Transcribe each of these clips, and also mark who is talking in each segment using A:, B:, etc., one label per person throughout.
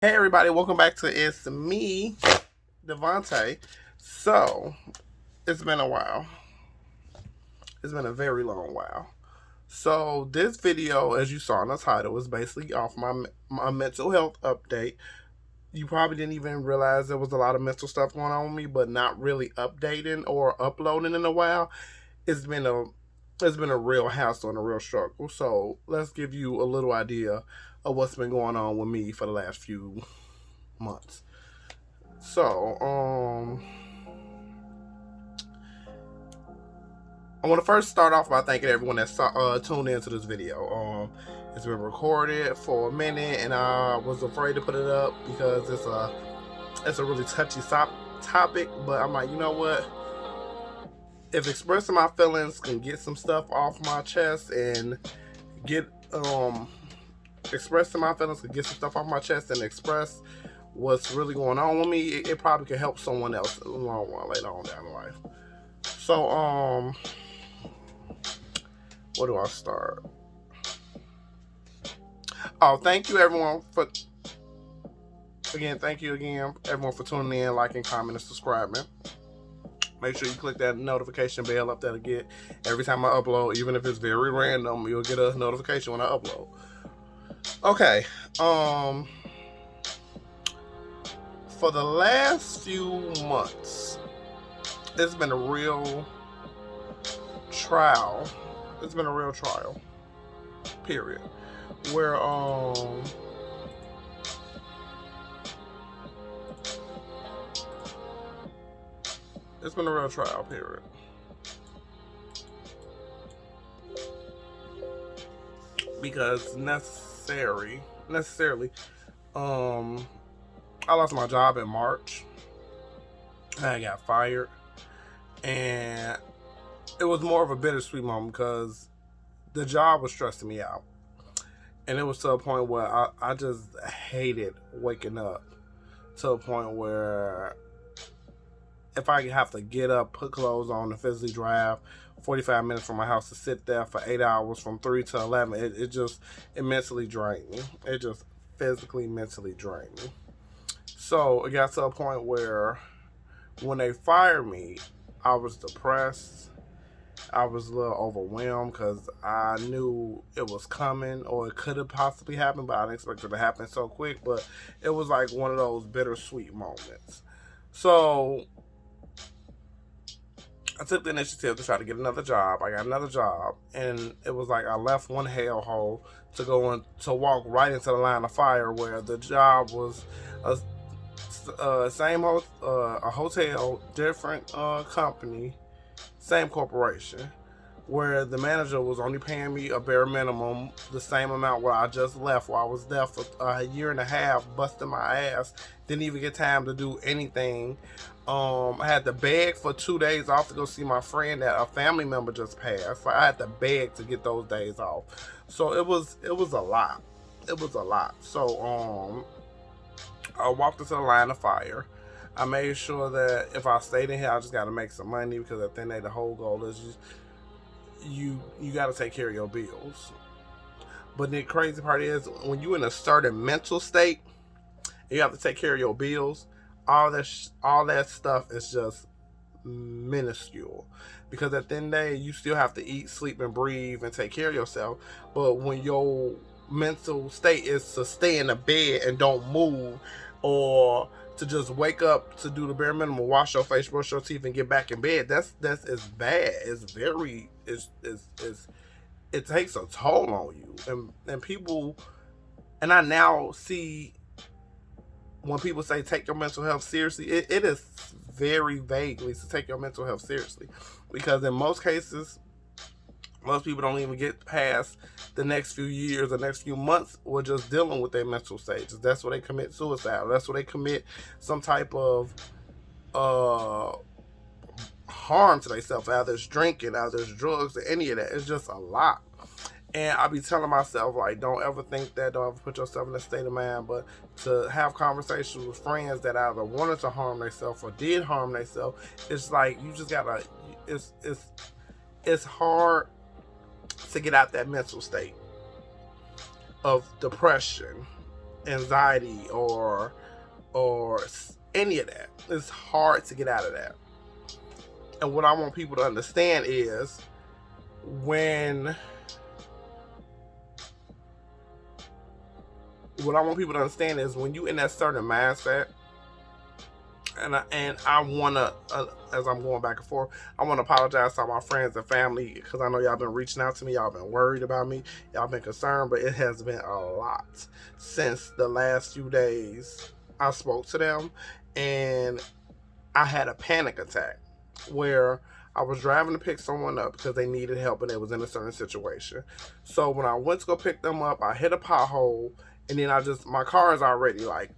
A: Hey everybody, welcome back to It's Me, Devontae. So, it's been a while. It's been a very long while. So, this video, as you saw in the title, is basically off my mental health update. You probably didn't even realize there was a lot of mental stuff going on with me, but not really updating or uploading in a while. It's been a it's been a real hassle and a real struggle. So, let's give you a little idea of what's been going on with me for the last few months. So, I want to first start off by thanking everyone that tuned into this video. It's been recorded for a minute, and I was afraid to put it up because it's a really touchy topic. But I'm like, you know what? If expressing my feelings can get some stuff off my chest and get expressing my feelings can get some stuff off my chest and express what's really going on with me, it probably can help someone else in the long run later on down the life. So, where do I start? Oh, thank you everyone thank you again everyone for tuning in, liking, commenting, and subscribing. Make sure you click that notification bell up there to get every time I upload, even if it's very random, you'll get a notification when I upload. Okay. For the last few months, it's been a real trial. It's been a real trial. Period. Where it's been a real trial, period. Because necessarily, I lost my job in March. I got fired, and it was more of a bittersweet moment because the job was stressing me out, and it was to a point where I just hated waking up. To a point where if I have to get up, put clothes on, and physically drive 45 minutes from my house to sit there for 8 hours from 3 to 11, it mentally drained me. It just physically, mentally drained me. So it got to a point where when they fired me, I was depressed. I was a little overwhelmed because I knew it was coming or it could have possibly happened, but I didn't expect it to happen so quick. But it was like one of those bittersweet moments. So I took the initiative to try to get another job. I got another job, and it was like I left one hellhole to go in, to walk right into the line of fire where the job was a hotel, different company, same corporation, where the manager was only paying me a bare minimum, the same amount where I just left, where I was there for a year and a half, busting my ass, didn't even get time to do anything. I had to beg for 2 days off to go see my friend that a family member just passed. Like I had to beg to get those days off. So it was a lot. It was a lot. So I walked into the line of fire. I made sure that if I stayed in here, I just got to make some money because at the end of the day, the whole goal is just you got to take care of your bills. But the crazy part is when you're in a certain mental state, you have to take care of your bills. All that stuff is just minuscule because at the end of the day, you still have to eat, sleep, and breathe and take care of yourself. But when your mental state is to stay in the bed and don't move, or to just wake up to do the bare minimum, wash your face, brush your teeth, and get back in bed, that's is bad. It's very it's it takes a toll on you, and people, and I now see when people say take your mental health seriously, it is very vaguely to take your mental health seriously, because in most cases, most people don't even get past the next few years, the next few months, or just dealing with their mental stages. That's where they commit suicide. That's where they commit some type of uh, harm to themselves. Either it's drinking, either it's drugs, or any of that. It's just a lot. And I be telling myself, like, don't ever think that, don't ever put yourself in a state of mind, but to have conversations with friends that either wanted to harm themselves or did harm themselves, it's like, you just gotta, it's hard to get out that mental state of depression anxiety or any of that. It's hard to get out of that. And what I want people to understand is when you in that certain mindset, and I wanna, as I'm going back and forth, I wanna apologize to all my friends and family because I know y'all been reaching out to me, y'all been worried about me, y'all been concerned, but it has been a lot since the last few days I spoke to them, and I had a panic attack where I was driving to pick someone up because they needed help and they was in a certain situation. So when I went to go pick them up, I hit a pothole, and then my car is already like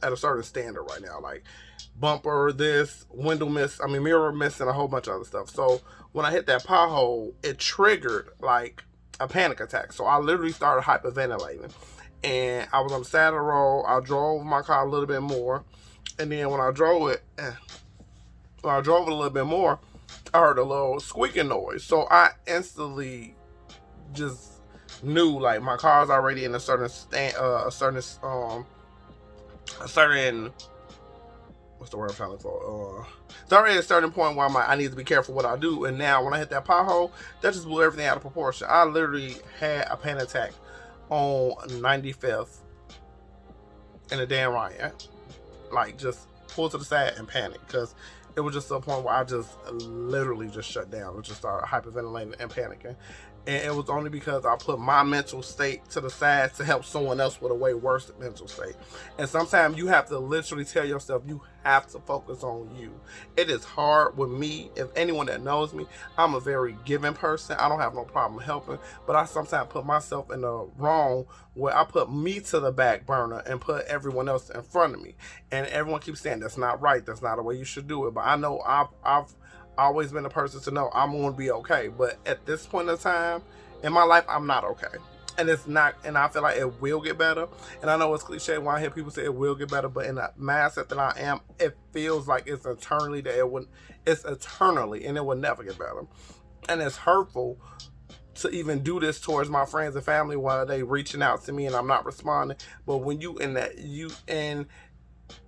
A: at a certain standard right now, like bumper this, mirror miss, and a whole bunch of other stuff. So when I hit that pothole, it triggered like a panic attack. So I literally started hyperventilating, and I was on the side of the road. I drove my car a little bit more, and then when I drove it a little bit more, I heard a little squeaking noise. So I instantly just knew like my car's already in a certain what's the word I'm trying to look for? It's already at a certain point where I need to be careful what I do. And now when I hit that pothole, that just blew everything out of proportion. I literally had a panic attack on 95th in a Dan Ryan. Like just pulled to the side and panicked because it was just to a point where I just literally just shut down and just started hyperventilating and panicking. And it was only because I put my mental state to the side to help someone else with a way worse mental state. And sometimes you have to literally tell yourself you have to focus on you. It is hard with me. If anyone that knows me, I'm a very giving person. I don't have no problem helping, but I sometimes put myself in the wrong where I put me to the back burner and put everyone else in front of me. And everyone keeps saying that's not right. That's not the way you should do it. But I know I've always been a person to know I'm going to be okay. But at this point in time in my life, I'm not okay. And it's not, and I feel like it will get better. And I know it's cliche when I hear people say it will get better, but in the mindset that I am, it feels like it's eternally and it will never get better. And it's hurtful to even do this towards my friends and family while they reaching out to me and I'm not responding. But when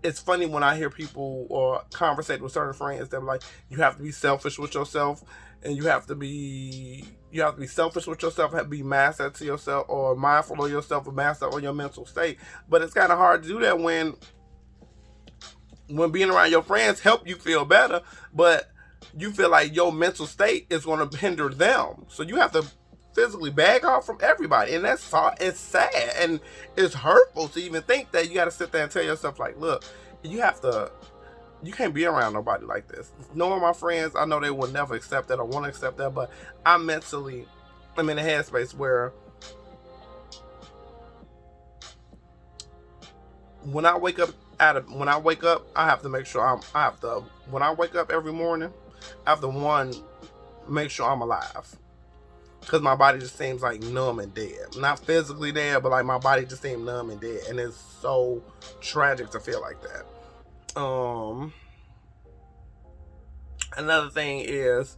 A: it's funny when I hear people or conversate with certain friends, they're like, you have to be selfish with yourself, and you have to be selfish with yourself, have to be mindset to yourself, or mindful of yourself, or mindset on your mental state. But it's kind of hard to do that when being around your friends help you feel better, but you feel like your mental state is going to hinder them. So you have to physically bag off from everybody, and it's sad and it's hurtful to even think that you got to sit there and tell yourself like, look, you can't be around nobody like this. Knowing my friends, I know they will never accept that or want to accept that, but I'm in a headspace where when I wake up, I have to make sure when I wake up every morning, I have to make sure I'm alive. Because my body just seems like numb and dead. Not physically dead, but like my body just seems numb and dead. And it's so tragic to feel like that. Another thing is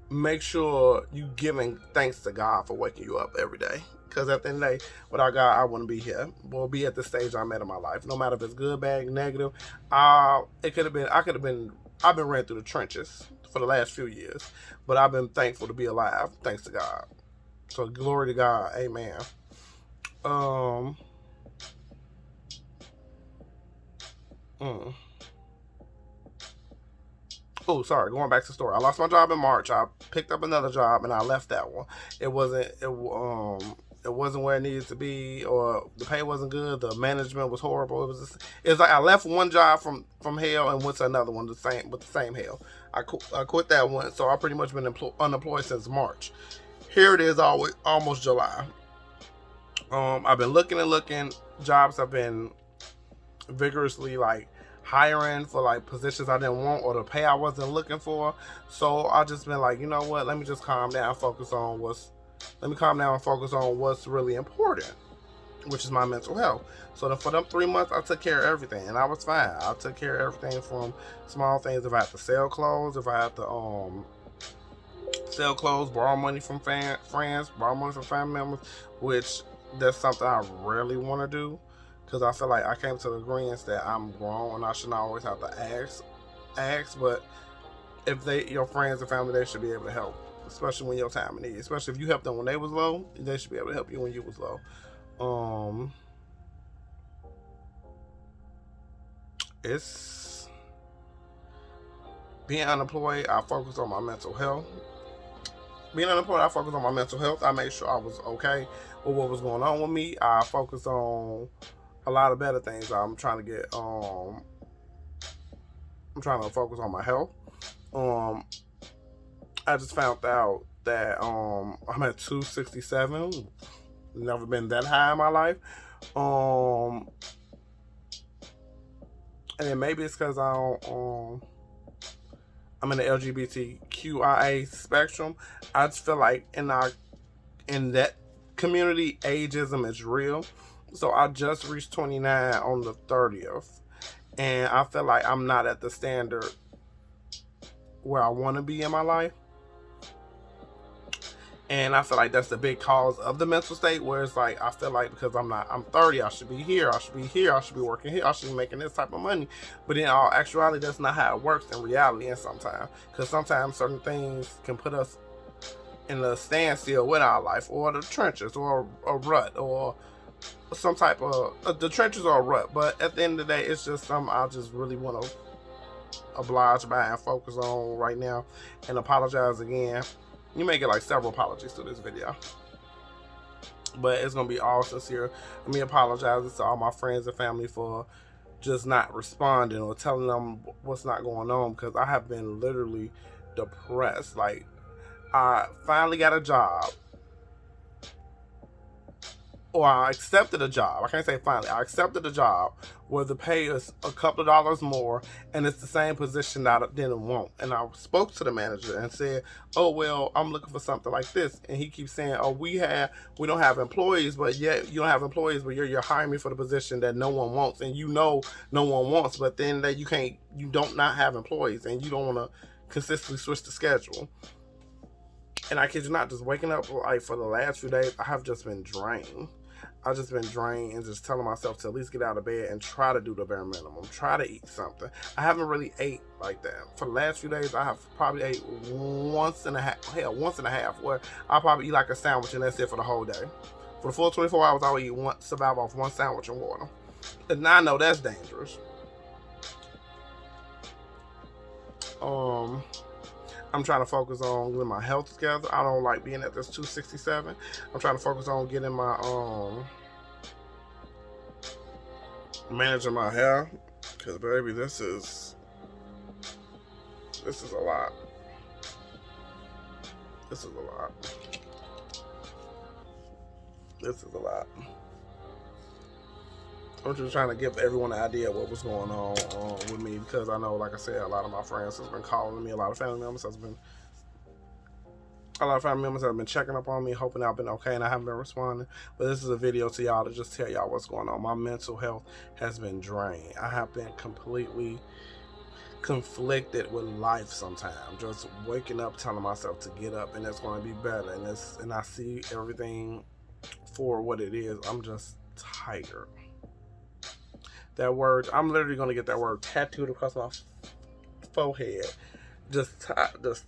A: make sure you giving thanks to God for waking you up every day. Because at the end of the day, without God, I wouldn't be here. Or be at the stage I'm at in my life. No matter if it's good, bad, negative. I've been ran through the trenches for the last few years, but I've been thankful to be alive, thanks to God. So glory to God, amen. Oh, sorry, going back to the story. I lost my job in March. I picked up another job and I left that one. It wasn't where it needed to be, or the pay wasn't good. The management was horrible. It was like I left one job from hell and went to another one with the same hell. I quit that one, so I've pretty much been unemployed since March. Here it is, almost July. I've been looking. Jobs have been vigorously like hiring for like positions I didn't want or the pay I wasn't looking for. So I just been like, you know what? Let me just calm down and focus on what's really important, which is my mental health. So for them 3 months, I took care of everything, and I was fine. I took care of everything from small things. If I have to sell clothes, if I have to sell clothes, borrow money from friends, borrow money from family members, which that's something I really want to do, because I feel like I came to the agreement that I'm grown and I should not always have to ask. But if your friends and family, they should be able to help, especially when your time of need. Especially if you helped them when they was low, they should be able to help you when you was low. Um, it's being unemployed. I focus on my mental health. Being unemployed, I focus on my mental health. I made sure I was okay with what was going on with me. I focus on a lot of better things. I'm trying to get. I'm trying to focus on my health. I just found out that I'm at 267. Never been that high in my life. And then maybe it's because I'm in the LGBTQIA spectrum. I just feel like in that community, ageism is real. So I just reached 29 on the 30th, and I feel like I'm not at the standard where I want to be in my life. And I feel like that's the big cause of the mental state, where it's like, I feel like because I'm 30, I should be here, I should be working here, I should be making this type of money. But in all actuality, that's not how it works in reality. And sometimes, because sometimes certain things can put us in a standstill with our life, or the trenches, or a rut, or some type of the trenches or a rut. But at the end of the day, it's just something I just really want to oblige by and focus on right now, and apologize again. You may get like several apologies to this video, but it's gonna be all sincere. Let me apologize to all my friends and family for just not responding or telling them what's not going on, because I have been literally depressed. Like, I finally got a job, or I accepted a job. I can't say finally. I accepted a job where the pay is a couple of dollars more, and it's the same position that I didn't want. And I spoke to the manager and said, "Oh well, I'm looking for something like this." And he keeps saying, "Oh, we don't have employees, but yet you don't have employees, but you're hiring me for the position that no one wants, and no one wants. But then that you don't not have employees, and you don't want to consistently switch the schedule." And I kid you not, just waking up like for the last few days, I have just been drained. I've just been drained, and just telling myself to at least get out of bed and try to do the bare minimum. Try to eat something. I haven't really ate like that. For the last few days, I have probably ate once and a half, where I'll probably eat like a sandwich, and that's it for the whole day. For the full 24 hours, I will survive off one sandwich and water. And now I know that's dangerous. I'm trying to focus on getting my health together. I don't like being at this 267. I'm trying to focus on getting my managing my hair, because baby, this is a lot. This is a lot. I'm just trying to give everyone an idea of what was going on with me, because I know, like I said, a lot of my friends has been calling me, a lot of family members have been checking up on me, hoping I've been okay, and I haven't been responding. But this is a video to y'all to just tell y'all what's going on. My mental health has been drained. I have been completely conflicted with life sometimes. Just waking up, telling myself to get up, and it's going to be better, and I see everything for what it is. I'm just tired. That word, I'm literally gonna get that word tattooed across my forehead. Just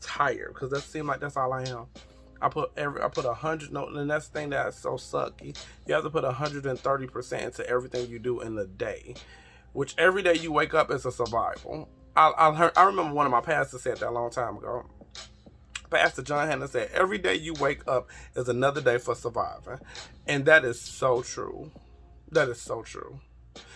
A: tired, because that seems like that's all I am. I put 100. No, and that's the thing that's so sucky. You have to put 130% into everything you do in the day, which every day you wake up is a survival. I remember one of my pastors said that a long time ago. Pastor John Hanna said, "Every day you wake up is another day for surviving," and that is so true. That is so true.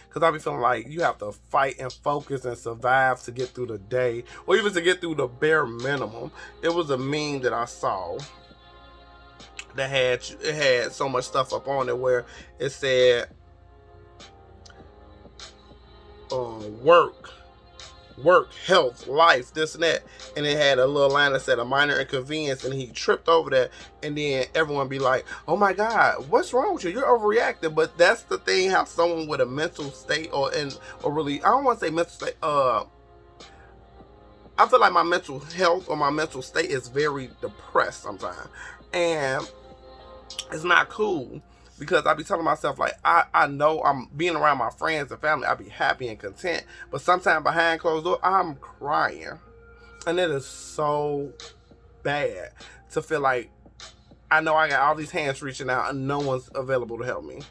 A: Because I be feeling like you have to fight and focus and survive to get through the day, or even to get through the bare minimum. It was a meme that I saw that had so much stuff up on it, where it said, work, health, life, this and that, and it had a little line that said a minor inconvenience, and he tripped over that, and then everyone be like, "Oh my God, what's wrong with you? You're overreacting." But that's the thing, how someone with a mental state, or really, I don't want to say mental state, I feel like my mental health or my mental state is very depressed sometimes, and it's not cool. because I be telling myself, like, I know I'm being around my friends and family, I be happy and content, but sometimes behind closed doors, I'm crying. And it is so bad to feel like I know I got all these hands reaching out and no one's available to help me.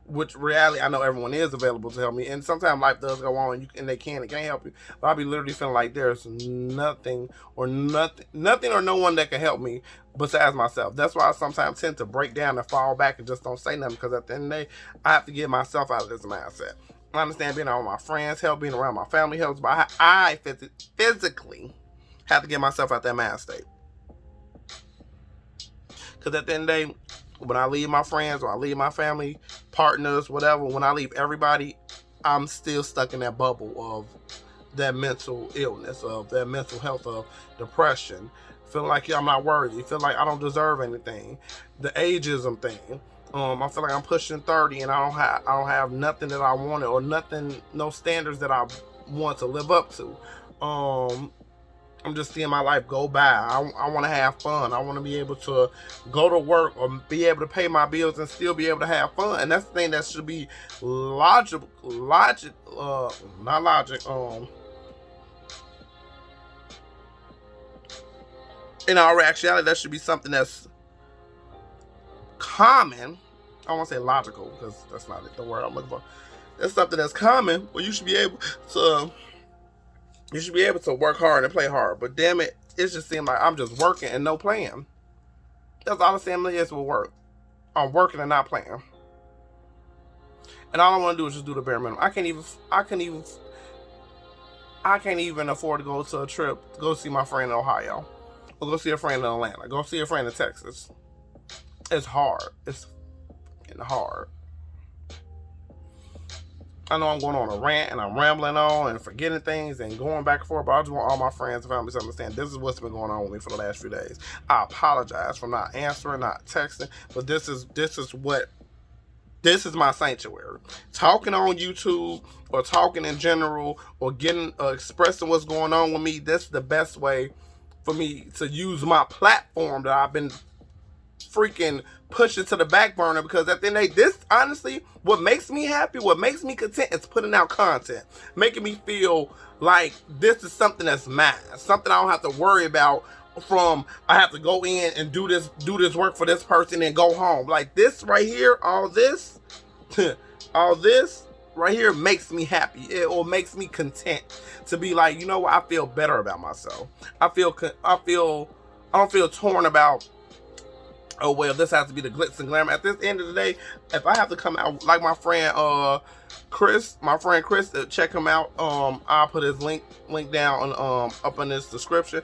A: Which reality, I know everyone is available to help me, and sometimes life does go on, and they can and can't help you. But I'll be literally feeling like there's nothing or no one that can help me besides myself. That's why I sometimes tend to break down and fall back and just don't say nothing, because at the end of the day, I have to get myself out of this mindset. I understand being around my friends help, being around my family helps, but I physically have to get myself out that mind state. Because at the end of the day, when I leave my friends or I leave my family, partners, whatever, when I leave everybody, I'm still stuck in that bubble of that mental illness, of that mental health, of depression, feeling like I'm not worthy, feel like I don't deserve anything, the ageism thing. I feel like I'm pushing 30 and I don't have nothing that I wanted, or nothing, no standards that I want to live up to. I'm just seeing my life go by. I want to have fun. I want to be able to go to work or be able to pay my bills and still be able to have fun. And that's the thing that should be not logic. In our actuality, that should be something that's common. I don't want to say logical, because that's not the word I'm looking for. It's something that's common, where you should be able to work hard and play hard. But damn it, it just seems like I'm just working and no playing. That's all the same is with work. I'm working and not playing. And all I want to do is just do the bare minimum. I can't even afford to go to a trip to go see my friend in Ohio, or go see a friend in Atlanta, go see a friend in Texas. It's hard. It's fucking hard. I know I'm going on a rant and I'm rambling on and forgetting things and going back and forth, but I just want all my friends and family to understand this is what's been going on with me for the last few days. I apologize for not answering, not texting, but this is my sanctuary. Talking on YouTube, or talking in general, or expressing what's going on with me, that's the best way for me to use my platform that I've been freaking push it to the back burner, because at the end of the day, this honestly, what makes me happy, what makes me content, is putting out content, making me feel like this is something that's mine, something I don't have to worry about from I have to go in and do this work for this person and go home. Like this right here, all this right here makes me happy, or makes me content to be like, you know what, I feel better about myself. I don't feel torn about, oh well, this has to be the glitz and glamour. At this end of the day, if I have to come out like my friend Chris, check him out. I'll put his link down up in this description.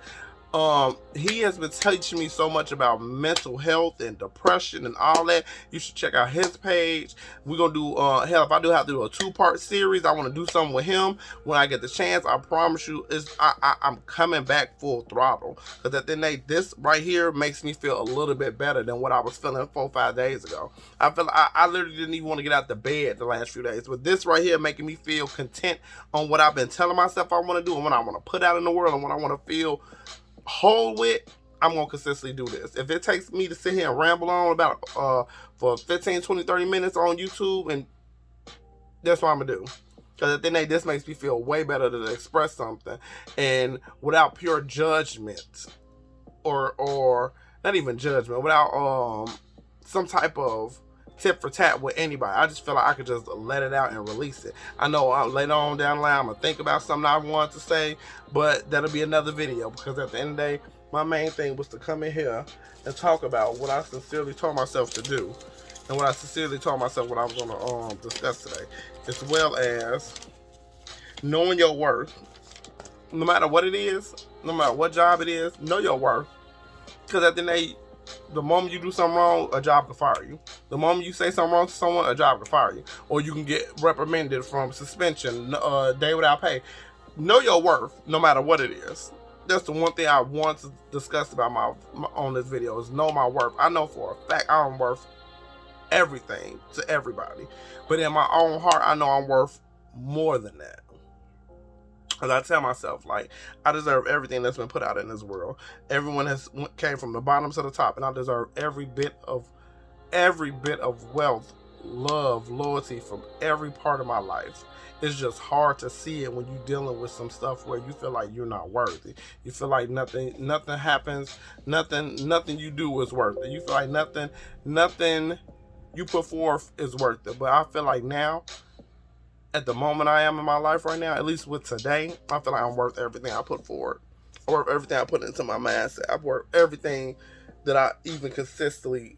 A: He has been teaching me so much about mental health and depression and all that. You should check out his page. We're gonna do hell, if I do have to do a 2-part series, I want to do something with him when I get the chance. I promise you, I'm coming back full throttle, because at the end of the day, this right here makes me feel a little bit better than what I was feeling 4 or 5 days ago. I literally didn't even want to get out the bed the last few days, but this right here making me feel content on what I've been telling myself I want to do, and what I want to put out in the world, and what I want to feel whole with. I'm gonna consistently do this. If it takes me to sit here and ramble on about for 15, 20, 30 minutes on YouTube, and that's what I'm gonna do. Because at the end of the day, this makes me feel way better to express something, and without pure judgment, or not even judgment, without some type of tit for tat with anybody. I just feel like I could just let it out and release it. I know later on down the line, I'm gonna think about something I want to say, but that'll be another video, because at the end of the day, my main thing was to come in here and talk about what I sincerely told myself to do, and what I sincerely told myself what I was gonna discuss today, as well as knowing your worth. No matter what it is, no matter what job it is, know your worth. Because at the end of the day, the moment you do something wrong, a job can fire you. The moment you say something wrong to someone, a job can fire you. Or you can get reprimanded from suspension, day without pay. Know your worth, no matter what it is. That's the one thing I want to discuss about on this video, is know my worth. I know for a fact I'm worth everything to everybody. But in my own heart, I know I'm worth more than that. Because I tell myself, like, I deserve everything that's been put out in this world. Everyone came from the bottom to the top, and I deserve every bit of every bit of wealth, love, loyalty from every part of my life. It's just hard to see it when you're dealing with some stuff where you feel like you're not worthy. You feel like nothing happens, nothing you do is worth it. You feel like nothing you put forth is worth it. But I feel like now, at the moment I am in my life right now, at least with today, I feel like I'm worth everything I put forward. I worth everything I put into my mindset. I've worked everything that I even consistently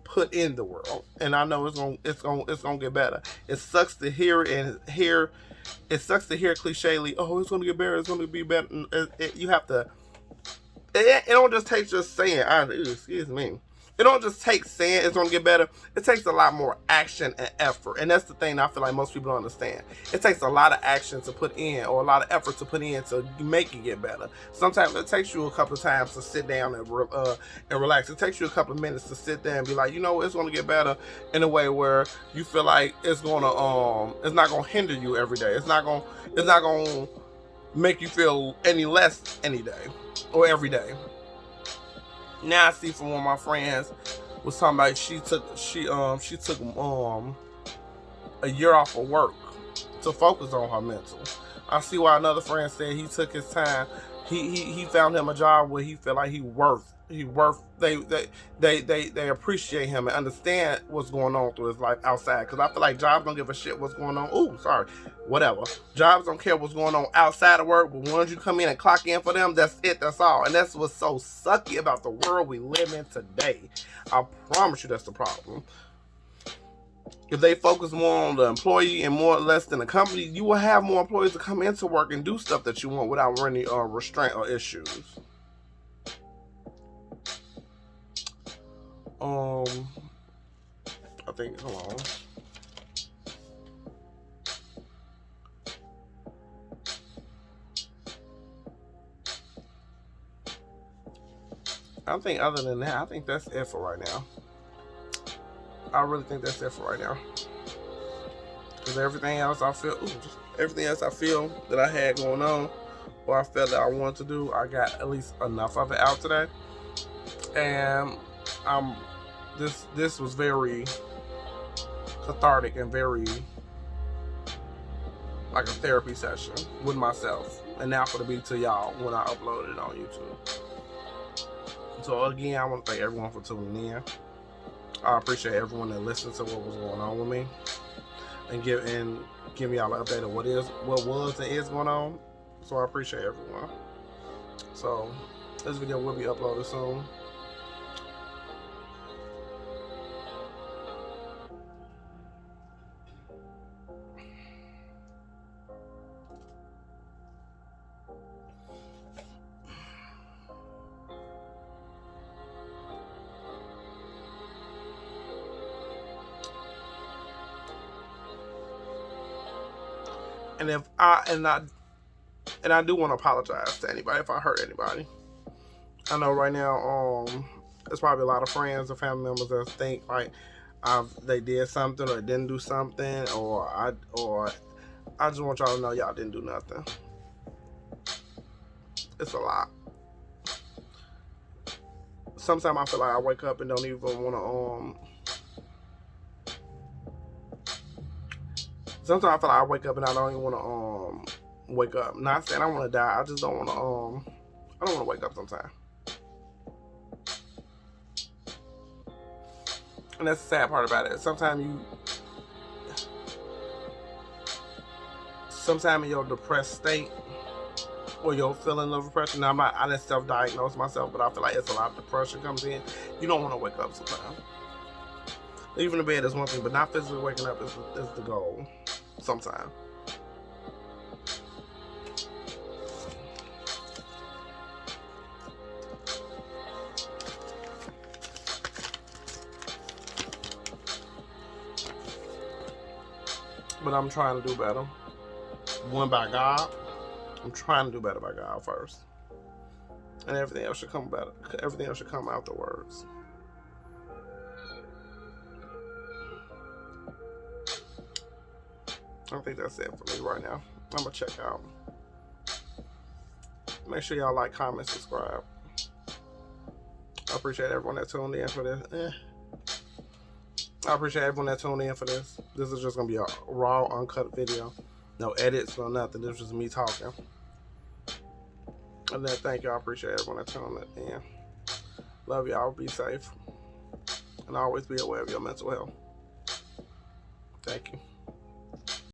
A: put in the world, and I know it's gonna get better. It sucks to hear it sucks to hear clichely, oh, it's gonna get better, it's gonna be better. You have to. It don't just take just saying. Excuse me. It don't just take saying it's gonna get better. It takes a lot more action and effort, and that's the thing I feel like most people don't understand. It takes a lot of action to put in, or a lot of effort to put in to make it get better. Sometimes it takes you a couple of times to sit down and relax. It takes you a couple of minutes to sit there and be like, you know, it's gonna get better in a way where you feel like it's not gonna hinder you every day. It's not gonna make you feel any less any day or every day. Now I see from one of my friends was talking about she took a year off of work to focus on her mental. I see why another friend said he took his time. He found him a job where he felt like he worth they appreciate him and understand what's going on through his life outside. Because I feel like jobs don't give a shit what's going on. Whatever. Jobs don't care what's going on outside of work, but once you come in and clock in for them, that's it, that's all. And that's what's so sucky about the world we live in today. I promise you that's the problem. If they focus more on the employee and more or less than the company, you will have more employees to come into work and do stuff that you want without any restraint or issues. I think, hold on. I think other than that, I think that's it for right now. I really think that's it for right now. Because everything else I feel that I had going on, or I felt that I wanted to do, I got at least enough of it out today. And this was very cathartic and very like a therapy session with myself, and now for the be to y'all when I upload it on YouTube. So again, I want to thank everyone for tuning in. I appreciate everyone that listened to what was going on with me, and give me y'all an update of what was and is going on. So I appreciate everyone. So this video will be uploaded soon. And I do want to apologize to anybody if I hurt anybody. I know right now, there's probably a lot of friends or family members that think like they did something or didn't do something, or I just want y'all to know y'all didn't do nothing. It's a lot. Sometimes I feel like I wake up and don't even want to Sometimes I feel like I wake up and I don't even want to wake up. Not saying I want to die. I just don't want to I don't want to wake up sometimes. And that's the sad part about it. Sometimes in your depressed state or your feeling of depression. Now I didn't self-diagnose myself, but I feel like it's a lot of depression comes in. You don't want to wake up sometimes. Leaving the bed is one thing, but not physically waking up is the goal. Sometimes. But I'm trying to do better. One by God. I'm trying to do better by God first. And everything else should come better. Everything else should come afterwards. I think that's it for me right now. I'm going to check out. Make sure y'all like, comment, subscribe. I appreciate everyone that tuned in for this I appreciate everyone that tuned in for this. This is just gonna be a raw, uncut video. No edits, no nothing. This is just me talking. And then thank you. I appreciate everyone that tuned in. Love y'all. Be safe. And always be aware of your mental health. Thank you.